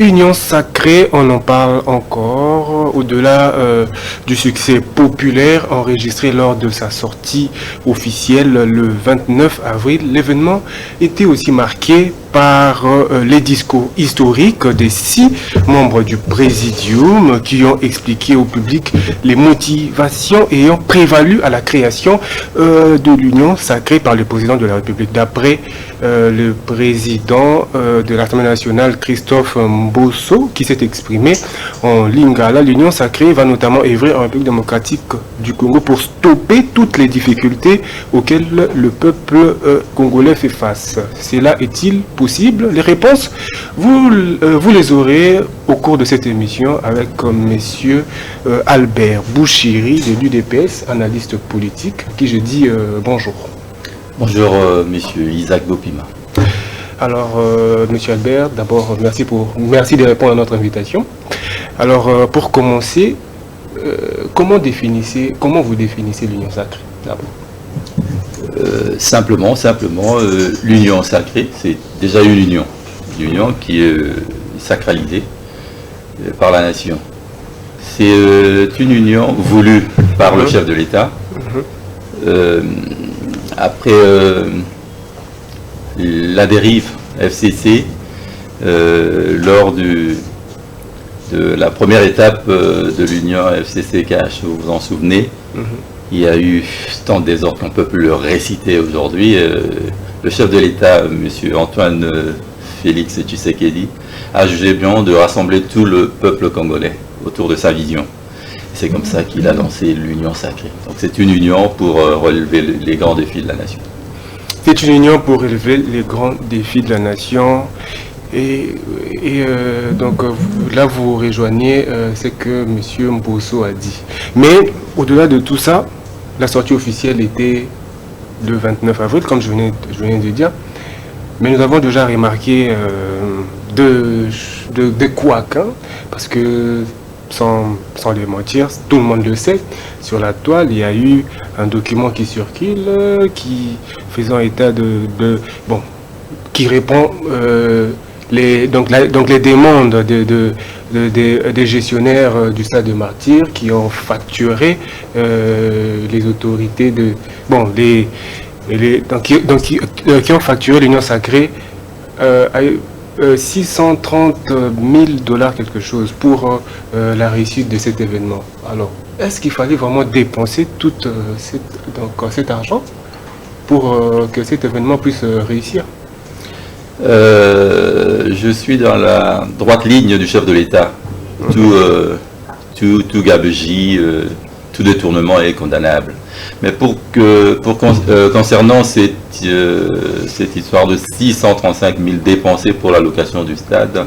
Union sacrée, on en parle encore, au-delà du succès populaire enregistré lors de sa sortie officielle le 29 avril. L'événement était aussi marqué par les discours historiques des 6 membres du Présidium qui ont expliqué au public les motivations ayant prévalu à la création de l'Union sacrée par le président de la République. D'après le président de l'Assemblée nationale, Christophe Mbosso, qui s'est exprimé en Lingala, l'Union sacrée va notamment œuvrer en République démocratique du Congo pour stopper toutes les difficultés auxquelles le peuple congolais fait face. Cela est-il possible? Les réponses, vous les aurez au cours de cette émission avec monsieur Albert Bouchiri de l'UDPS, analyste politique, qui je dis bonjour. Bonjour, monsieur Isaac Bopima. Alors, monsieur Albert, d'abord, merci de répondre à notre invitation. Alors, pour commencer, comment vous définissez l'union sacrée d'abord? Simplement, l'union sacrée, c'est déjà une union qui est sacralisée par la nation. C'est une union voulue par le chef de l'État. Après la dérive FCC, lors de la première étape de l'union FCC-CAH, vous vous en souvenez, il y a eu tant de désordre qu'on peut plus le réciter aujourd'hui. Le chef de l'État, M. Antoine Félix Tshisekedi, a jugé bien de rassembler tout le peuple congolais autour de sa vision. C'est comme ça qu'il a lancé l'union sacrée. Donc c'est une union pour relever les grands défis de la nation. C'est une union pour relever les grands défis de la nation. Et donc là, vous rejoignez ce que M. Mbosso a dit. Mais au-delà de tout ça, la sortie officielle était le 29 avril, comme je venais de dire. Mais nous avons déjà remarqué des couacs, hein, parce que sans les mentir, tout le monde le sait, sur la toile, il y a eu un document qui circule, qui faisant état qui répond donc les demandes des gestionnaires du stade de Martyrs qui ont facturé les autorités qui ont facturé l'Union sacrée 630 000 $ quelque chose pour la réussite de cet événement. Alors, est-ce qu'il fallait vraiment dépenser tout cet argent pour que cet événement puisse réussir? Je suis dans la droite ligne du chef de l'État. Tout gabegie, tout détournement est condamnable. Mais concernant cette histoire de 635 000 dépensés pour la location du stade,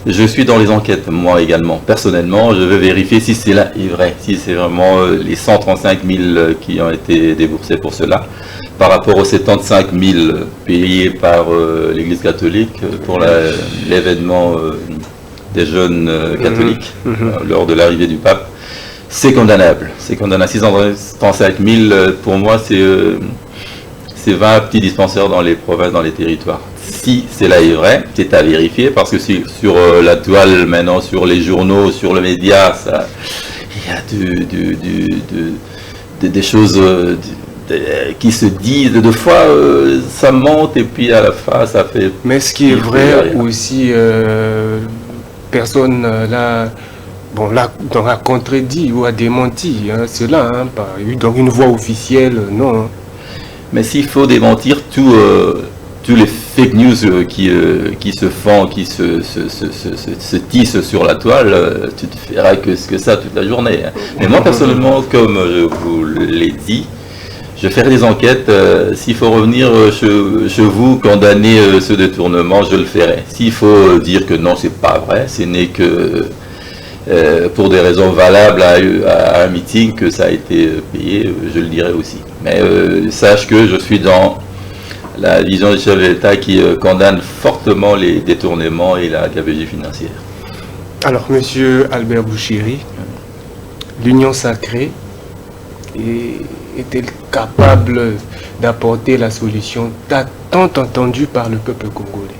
je suis dans les enquêtes, moi également. Personnellement, je vais vérifier si cela est vrai, si c'est vraiment les 135 000 qui ont été déboursés pour cela, par rapport aux 75 000 payés par l'Église catholique pour l'événement des jeunes catholiques lors de l'arrivée du pape. C'est condamnable. C'est condamnable. 635 000, pour moi, c'est 20 petits dispensaires dans les provinces, dans les territoires. Si cela est vrai, c'est à vérifier, parce que sur la toile, maintenant, sur les journaux, sur le média, il y a des choses qui se disent. De fois, ça monte, et puis à la fin, ça fait... Mais ce qui est vrai aussi, personne là... on a contredit ou a démenti cela, donc une voix officielle, non. Hein. Mais s'il faut démentir tous les fake news qui se font, qui se tissent sur la toile, tu te feras que ça toute la journée. Hein. Mais moi personnellement, comme je vous l'ai dit, je ferai des enquêtes. S'il faut revenir chez vous, condamner ce détournement, je le ferai. S'il faut dire que non, c'est pas vrai, ce n'est que... pour des raisons valables à un meeting que ça a été payé, je le dirai aussi. Mais sache que je suis dans la vision du chef de l'État qui condamne fortement les détournements et la gabegie financière. Alors, monsieur Albert Bouchiri, l'Union sacrée est-elle capable d'apporter la solution tant entendue par le peuple congolais?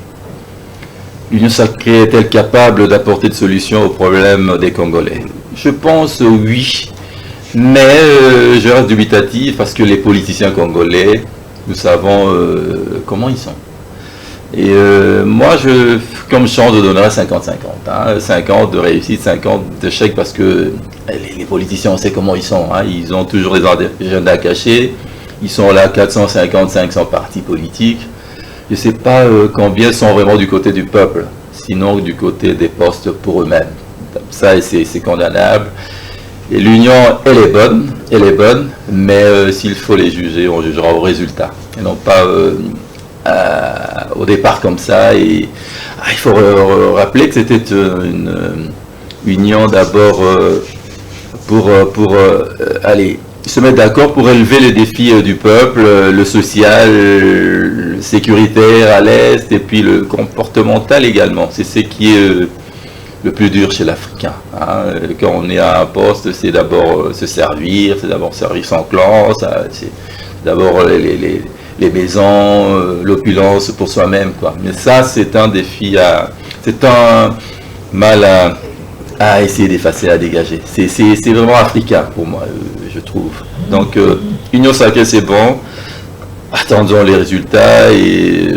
l'Union sacrée est-elle capable d'apporter des solutions aux problèmes des Congolais? Je pense oui, mais je reste dubitatif parce que les politiciens congolais, nous savons comment ils sont. Et moi, comme chance, je donnerais 50-50. Hein, 50 de réussite, 50 d'échec parce que les politiciens, on sait comment ils sont. Hein, ils ont toujours des agendas cachés. Ils sont là, 450, 500 partis politiques. Je ne sais pas combien sont vraiment du côté du peuple, sinon du côté des postes pour eux-mêmes. Ça, c'est condamnable. Et l'union, elle est bonne, mais s'il faut les juger, on jugera au résultat. Et non pas au départ comme ça. Et il faut rappeler que c'était une union d'abord pour aller se mettre d'accord pour élever les défis du peuple, le social, le sécuritaire à l'Est, et puis le comportemental également. C'est ce qui est le plus dur chez l'Africain. Hein. Quand on est à un poste, c'est d'abord se servir, c'est d'abord servir son clan, c'est d'abord les maisons, l'opulence pour soi-même, quoi. Mais ça, c'est un défi, c'est un mal à essayer d'effacer, à dégager. C'est vraiment africain pour moi, je trouve. Donc, Union sacrée, c'est bon. Attendons les résultats et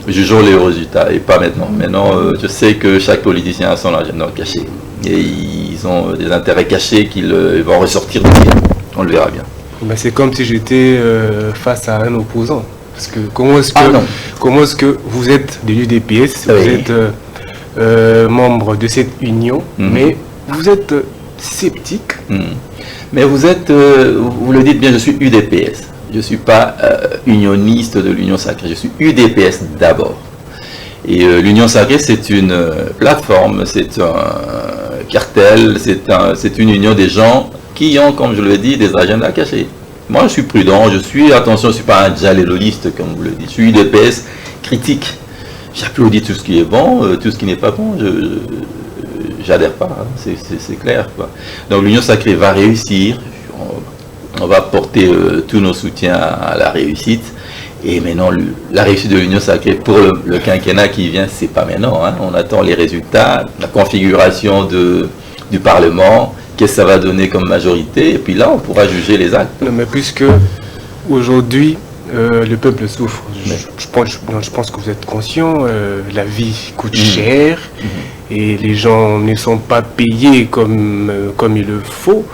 jugeons les résultats, et pas maintenant. Maintenant, je sais que chaque politicien a son agenda caché. Et ils ont des intérêts cachés qu'ils vont ressortir de bien. On le verra bien. Ben, c'est comme si j'étais face à un opposant. Parce que comment est-ce que vous êtes de l'UDPS, vous êtes membre de cette union, mais vous êtes sceptique. Mais vous êtes, vous le dites bien, je suis UDPS. Je ne suis pas unioniste de l'Union sacrée, je suis UDPS d'abord. Et l'Union sacrée, c'est une plateforme, c'est un cartel, c'est une union des gens qui ont, comme je le dis, des agendas cachés. Moi, je suis prudent, attention, je ne suis pas un jaléloliste, comme vous le dites. Je suis UDPS critique. J'applaudis tout ce qui est bon, tout ce qui n'est pas bon, j'adhère pas, hein, c'est clair, quoi. Donc l'Union sacrée va réussir, on va porter tous nos soutiens à la réussite. Et maintenant, la réussite de l'Union sacrée pour le quinquennat qui vient, c'est pas maintenant. Hein. On attend les résultats, la configuration du Parlement, qu'est-ce que ça va donner comme majorité, et puis là, on pourra juger les actes. Non, mais puisque aujourd'hui, le peuple souffre, je pense que vous êtes conscient, la vie coûte cher, et les gens ne sont pas payés comme il le faut.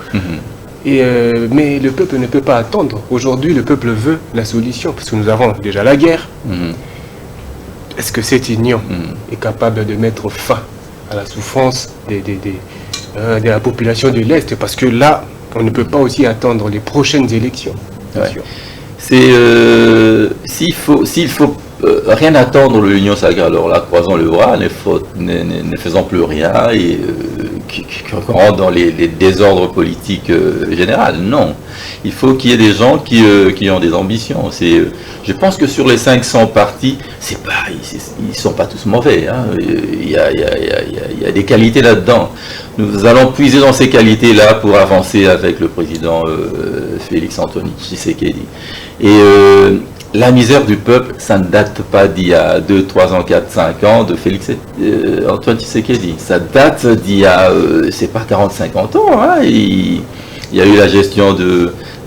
Mais le peuple ne peut pas attendre. Aujourd'hui, le peuple veut la solution, parce que nous avons déjà la guerre. Est-ce que cette union est capable de mettre fin à la souffrance de la population de l'Est? Parce que là, on ne peut pas aussi attendre les prochaines élections. Bien sûr. S'il faut rien attendre de l'Union sacrée, alors là, croisons le bras, ne faisons plus rien et qu'on rentre dans les désordres politiques généraux. Non, il faut qu'il y ait des gens qui ont des ambitions. Je pense que sur les 500 partis, ils ne sont pas tous mauvais. Hein. Il y a des qualités là-dedans. Nous allons puiser dans ces qualités-là pour avancer avec le président Félix Antoine Tshisekedi. Et la misère du peuple, ça ne date pas d'il y a 2, 3 ans, 4, 5 ans de Félix Antoine Tshisekedi. Ça date d'il y a, c'est pas 40, 50 ans. Hein. Il y a eu la gestion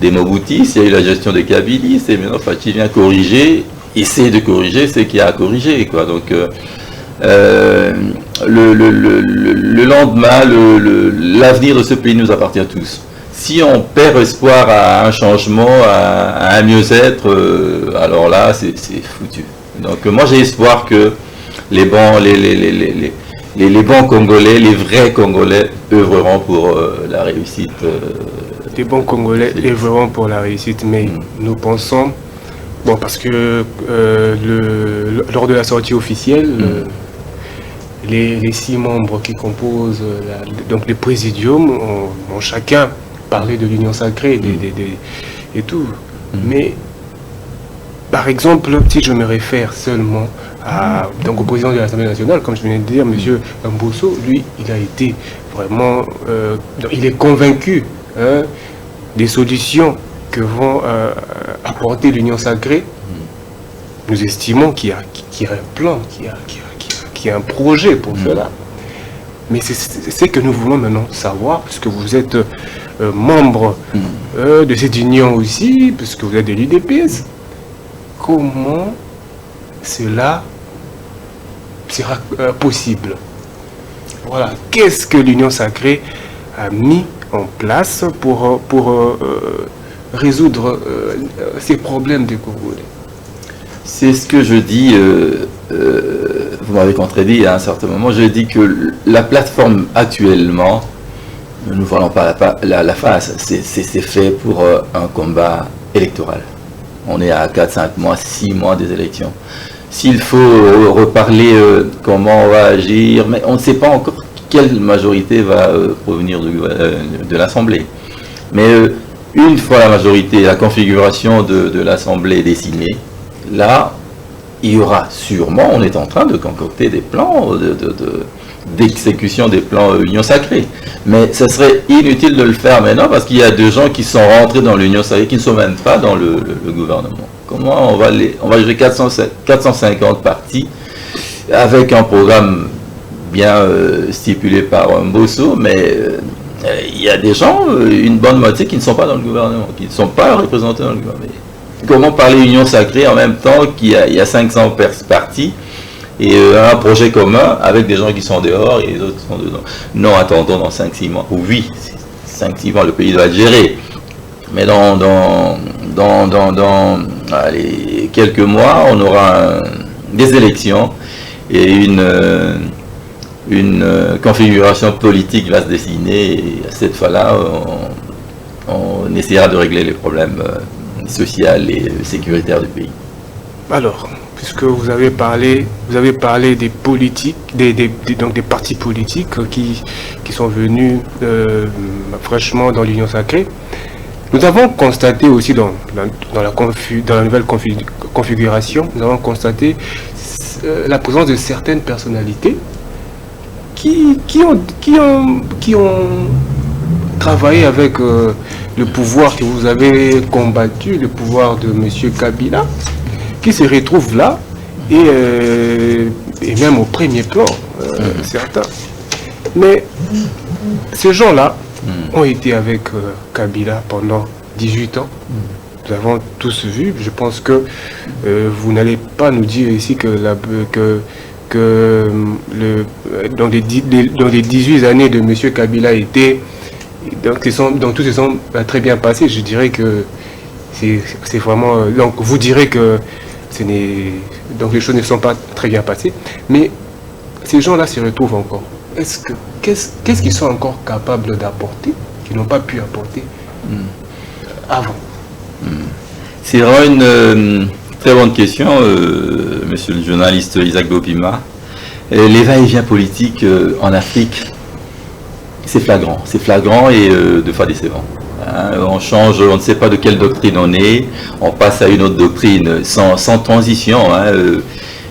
des Mobutis, il y a eu la gestion des Kabylie, c'est maintenant Fachi vient corriger, essayer de corriger ce qu'il y a à corriger. Quoi. Donc, le lendemain, l'avenir de ce pays nous appartient à tous. Si on perd espoir à un changement, à un mieux-être, alors là, c'est foutu. Donc moi, j'ai espoir que les bons Congolais, les vrais Congolais, œuvreront pour la réussite. Les bons Congolais œuvreront pour la réussite, mais nous pensons, parce que lors de la sortie officielle, les 6 membres qui composent donc les présidiums ont chacun parler de l'union sacrée et tout. Mais, par exemple, si je me réfère seulement au président de l'Assemblée nationale, comme je venais de dire, M. Mbosso, lui, il a été vraiment... il est convaincu des solutions que vont apporter l'union sacrée. Nous estimons qu'il y a un plan, qu'il qui a un projet pour cela. Mais c'est que nous voulons maintenant savoir, puisque vous êtes membre de cette union aussi, puisque vous êtes de l'UDPS, comment cela sera possible. Voilà. Qu'est-ce que l'Union sacrée a mis en place pour résoudre ces problèmes des Congolais? C'est ce que je dis, vous m'avez contredit à un certain moment, je dis que la plateforme actuellement, ne nous voilons pas la face, c'est fait pour un combat électoral. On est à 4, 5 mois, 6 mois des élections. S'il faut reparler comment on va agir, mais on ne sait pas encore quelle majorité va provenir de l'Assemblée. Mais une fois la majorité, la configuration de l'Assemblée dessinée, là, il y aura sûrement, on est en train de concocter des plans d'exécution des plans Union Sacrée. Mais ce serait inutile de le faire maintenant parce qu'il y a des gens qui sont rentrés dans l'Union Sacrée qui ne sont même pas dans le gouvernement. Comment on va jouer 450 partis avec un programme bien stipulé par Mbosso, mais il y a des gens, une bonne moitié qui ne sont pas dans le gouvernement, qui ne sont pas représentés dans le gouvernement. Comment parler Union Sacrée en même temps qu'il y a 500 partis et un projet commun avec des gens qui sont dehors et les autres sont dedans? Non, attendons dans 5-6 mois. Oui, 5-6 mois, le pays doit être géré. Mais dans allez, quelques mois, on aura des élections et une configuration politique va se dessiner. Et à cette fois-là, on essaiera de régler les problèmes social et sécuritaire du pays. Alors, puisque vous avez parlé des politiques, donc des partis politiques qui sont venus fraîchement dans l'Union Sacrée, nous avons constaté aussi dans la nouvelle configuration, nous avons constaté la présence de certaines personnalités qui ont travaillé avec le pouvoir que vous avez combattu, le pouvoir de M. Kabila, qui se retrouve là et même au premier plan, certains. Mais ces gens-là ont été avec Kabila pendant 18 ans. Nous avons tous vu. Je pense que vous n'allez pas nous dire ici dans les 18 années de M. Kabila donc tout se sont très bien passé. Je dirais que c'est vraiment... Donc vous direz que donc les choses ne sont pas très bien passées, mais ces gens-là se retrouvent encore. Qu'est-ce qu'ils sont encore capables d'apporter, qu'ils n'ont pas pu apporter avant? C'est vraiment une très bonne question, monsieur le journaliste Isaac Bopima. Les va-et-vient politiques en Afrique, c'est flagrant et deux fois décevant. On change, on ne sait pas de quelle doctrine on est, on passe à une autre doctrine sans transition.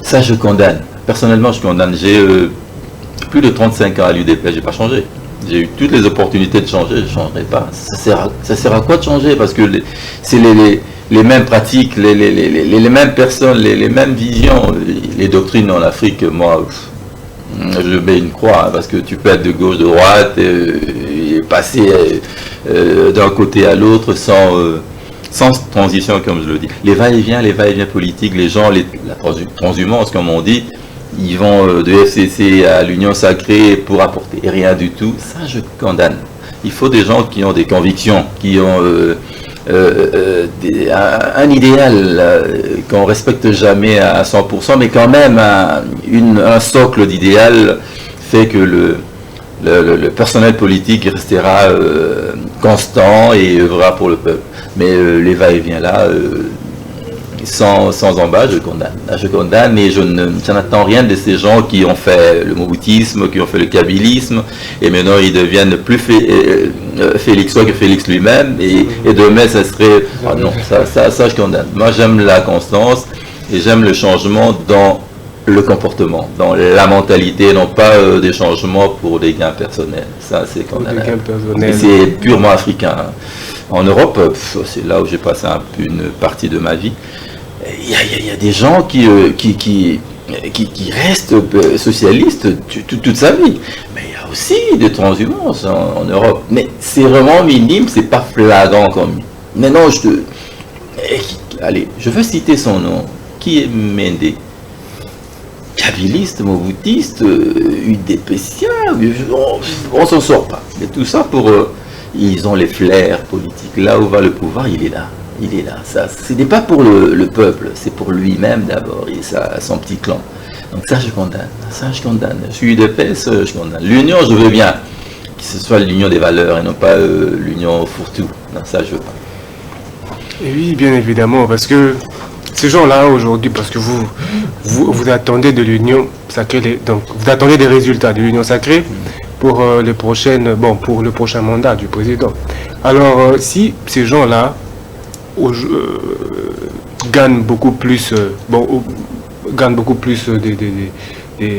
Ça, je condamne. Personnellement, je condamne. J'ai plus de 35 ans à l'UDP, j'ai pas changé. J'ai eu toutes les opportunités de changer, je ne changerai pas. Ça sert à quoi de changer? Parce que c'est les mêmes pratiques, les mêmes personnes, les mêmes visions, les doctrines en Afrique. Moi, je mets une croix, parce que tu peux être de gauche, de droite, et passer d'un côté à l'autre sans transition, comme je le dis. Les va-et-vient politiques, les gens, la transhumance, comme on dit, ils vont de FCC à l'Union Sacrée pour apporter rien du tout. Ça, je condamne. Il faut des gens qui ont des convictions, qui ont un idéal qu'on ne respecte jamais à 100%, mais quand même un socle d'idéal fait que le personnel politique restera constant et œuvrera pour le peuple. Mais les va-et-vient là, sans embâche, je condamne et je n'attends rien de ces gens qui ont fait le moboutisme, qui ont fait le kabylisme, et maintenant ils deviennent plus Félixois que Félix lui-même, et demain ça serait... Ah non, ça je condamne. Moi j'aime la constance et j'aime le changement dans le comportement, dans la mentalité, non pas des changements pour des gains personnels. Ça c'est condamnable. C'est purement africain. En Europe, c'est là où j'ai passé une partie de ma vie. Il y a des gens qui qui reste socialiste toute sa vie. Mais il y a aussi des transhumances en Europe. Mais c'est vraiment minime, c'est pas flagrant comme. Maintenant, allez, je veux citer son nom. Qui est Méndé? Kabiliste, Moboutiste, UDPCien, on s'en sort pas. Mais tout ça pour... ils ont les flairs politiques. Là où va le pouvoir, il est là. Il est là. Ça, ce n'est pas pour le peuple, c'est pour lui-même d'abord et son petit clan. Donc ça, je condamne. Ça, je condamne. Je suis UDPS, je condamne. L'union, je veux bien. Que ce soit l'union des valeurs et non pas l'union fourre-tout. Non, ça, je veux pas. Et oui, bien évidemment, parce que ces gens-là, aujourd'hui, parce que vous attendez de l'union sacrée, donc vous attendez des résultats de l'union sacrée pour pour le prochain mandat du président. Alors, si ces gens-là gagnent beaucoup plus,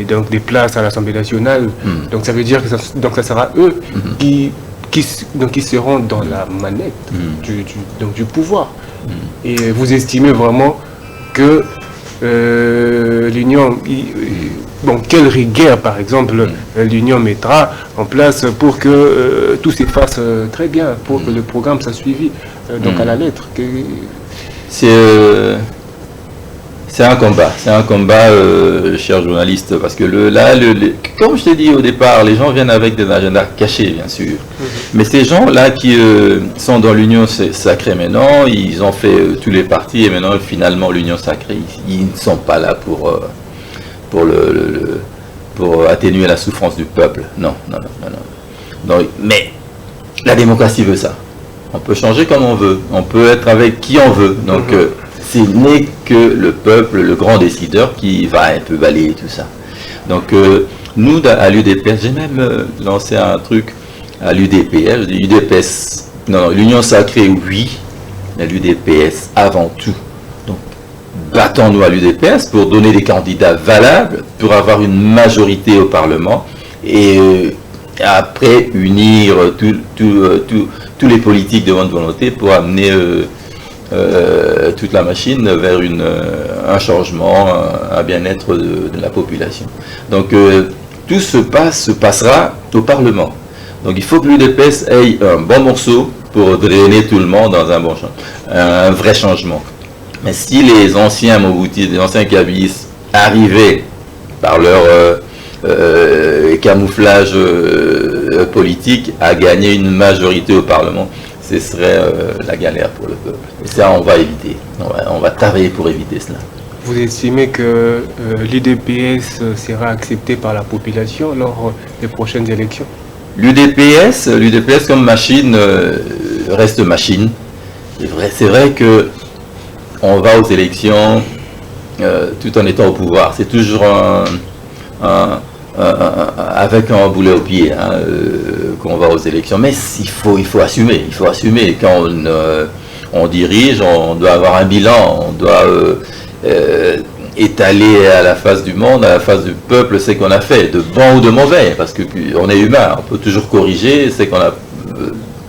donc des places à l'Assemblée nationale, donc ça veut dire que ça sera eux qui seront dans la manette du pouvoir. Et vous estimez vraiment que l'Union, quelle rigueur par exemple l'Union mettra en place pour que tout se fasse très bien, pour que le programme soit suivi à la lettre. C'est un combat, cher journaliste, parce que comme je t'ai dit au départ, les gens viennent avec des agendas cachés, bien sûr. Mais ces gens-là qui sont dans l'union sacrée maintenant, ils ont fait tous les partis et maintenant, finalement, l'union sacrée, ils ne sont pas là pour atténuer la souffrance du peuple. Non. Donc, mais la démocratie veut ça. On peut changer comme on veut, on peut être avec qui on veut. Donc, ce n'est que le peuple, le grand décideur, qui va un peu balayer tout ça. Donc, nous, à l'UDPS, j'ai même lancé un truc à l'UDPS, l'Union sacrée, oui, mais l'UDPS avant tout. Donc, battons-nous à l'UDPS pour donner des candidats valables, pour avoir une majorité au Parlement, et après unir tous les politiques de bonne volonté pour amener toute la machine vers un changement, un bien-être de la population. Donc tout se passera au Parlement. Donc il faut que l'UDPS ait un bon morceau pour drainer tout le monde dans un vrai changement. Mais si les anciens Mobutistes, les anciens Kabilistes arrivaient par leur camouflage politique à gagner une majorité au Parlement, ce serait la galère pour le peuple. Et ça, on va éviter. On va travailler pour éviter cela. Vous estimez que l'UDPS sera accepté par la population lors des prochaines élections? L'UDPS comme machine reste machine. C'est vrai que on va aux élections tout en étant au pouvoir. C'est toujours avec un boulet au pied qu'on va aux élections. Mais il faut assumer. Il faut assumer. Quand on dirige, on doit avoir un bilan. On doit étaler à la face du monde, à la face du peuple, ce qu'on a fait, de bon ou de mauvais. Parce qu'on est humain. On peut toujours corriger ce qu'on n'a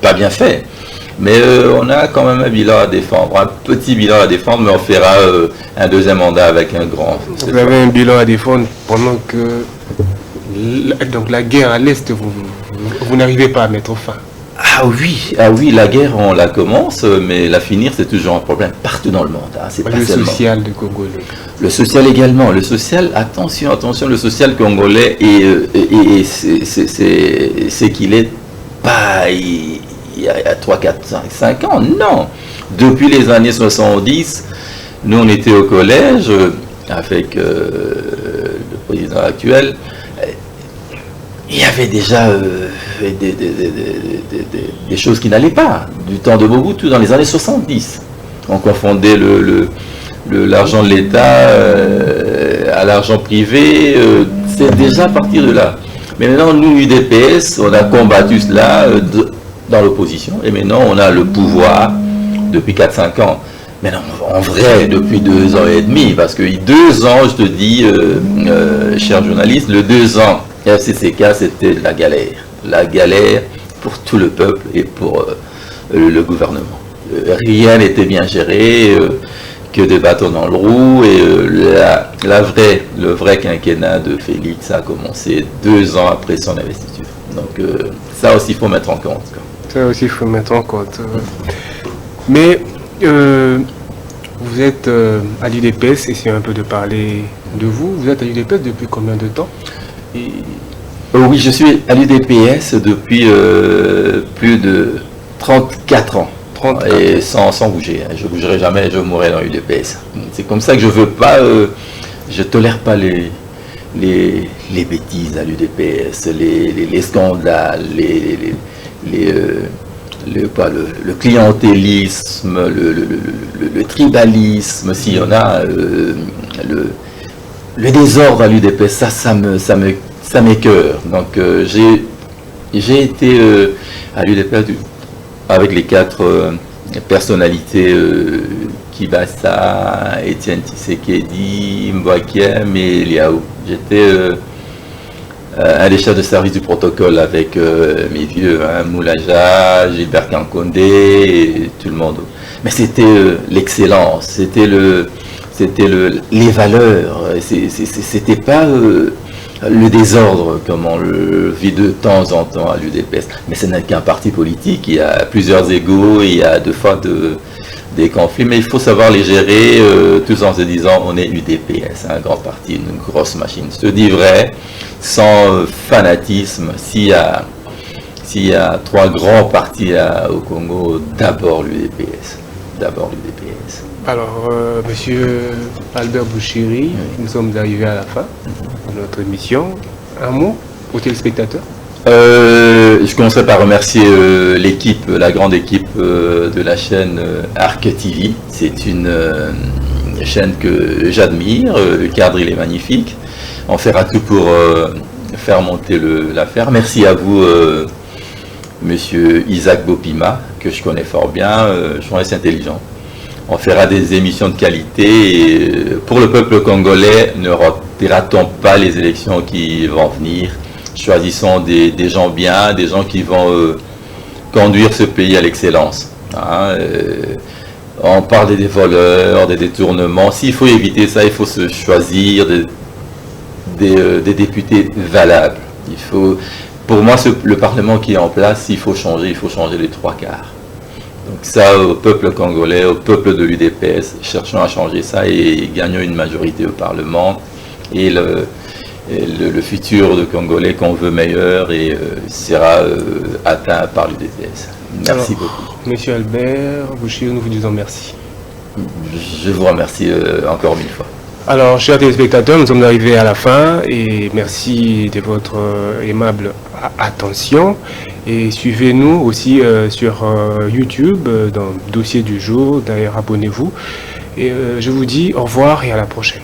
pas bien fait. Mais on a quand même un bilan à défendre, un petit bilan à défendre, mais on fera un deuxième mandat avec un grand. Vous avez un bilan à défendre pendant que la guerre à l'Est, vous n'arrivez pas à mettre fin. Ah oui, la guerre, on la commence, mais la finir, c'est toujours un problème partout dans le monde. C'est pas le seulement. Social du Congolais. Le social également. Le social, attention, le social congolais, c'est qu'il est pas... Il y a 3, 4, 5 ans, non. Depuis les années 70, nous on était au collège avec le président actuel. Il y avait déjà des choses qui n'allaient pas. Du temps de Mobutu dans les années 70. On confondait l'argent de l'État à l'argent privé. C'est déjà à partir de là. Mais maintenant, nous, UDPS, on a combattu cela dans l'opposition, et maintenant on a le pouvoir depuis 4-5 ans. Maintenant, en vrai, depuis 2 ans et demi, parce que 2 ans, je te dis, cher journaliste, le 2 ans FCCK, c'était la galère pour tout le peuple et pour le gouvernement. Rien n'était bien géré, que de bâtons dans le roue. Et le vrai quinquennat de Félix a commencé 2 ans après son investiture. Donc ça aussi, il faut mettre en compte. Ça aussi, il faut mettre en compte. Mais vous êtes à l'UDPS, essayez un peu de parler de vous. Vous êtes à l'UDPS depuis combien de temps? Oui, je suis à l'UDPS depuis plus de 34 ans. 34. Et sans bouger. Je ne bougerai jamais, je mourrai dans l'UDPS. C'est comme ça que je veux pas, je tolère pas les bêtises à l'UDPS, les scandales, le clientélisme, le tribalisme, s'il y en a, le désordre à l'UDPS, ça m'écoeure. Donc j'ai été à l'UDPS avec les 4 personnalités Kibasa, Etienne Tshisekedi, Mbouakiem et Liao. J'étais un des chefs de service du protocole avec mes vieux, Moulaja, Gilbert Kankonde et tout le monde. Mais c'était l'excellence, c'était les valeurs, c'était pas le désordre comme on le vit de temps en temps à l'UDPS. Mais ce n'est qu'un parti politique, il y a plusieurs égos, il y a deux fois des conflits, mais il faut savoir les gérer tous en se disant on est UDPS, un grand parti, une grosse machine. Se dit vrai, sans fanatisme, s'il y a 3 grands partis au Congo, d'abord l'UDPS. D'abord l'UDPS. Alors, monsieur Albert Bouchiri, nous sommes arrivés à la fin de notre émission. Un mot aux téléspectateurs? Je commencerai par remercier l'équipe, la grande équipe de la chaîne Arc TV. C'est une chaîne que j'admire, le cadre il est magnifique. On fera tout pour faire monter l'affaire. Merci à vous, monsieur Isaac Bopima, que je connais fort bien, journaliste intelligent. On fera des émissions de qualité et pour le peuple congolais, ne ratons pas les élections qui vont venir. Choisissons des gens bien, des gens qui vont conduire ce pays à l'excellence. On parle des voleurs, des détournements. S'il faut éviter ça, il faut se choisir des députés valables. Pour moi, le Parlement qui est en place, il faut changer les 3/4. Donc ça, au peuple congolais, au peuple de l'UDPS, cherchons à changer ça et gagnons une majorité au Parlement. Et le futur de Congolais qu'on veut meilleur et sera atteint par l'UDPS. Merci beaucoup. Monsieur Albert Bouchiri, nous vous disons merci. Je vous remercie encore 1000 fois. Alors, chers téléspectateurs, nous sommes arrivés à la fin et merci de votre aimable attention. Et suivez-nous aussi sur YouTube dans le dossier du jour. D'ailleurs, abonnez-vous. Et je vous dis au revoir et à la prochaine.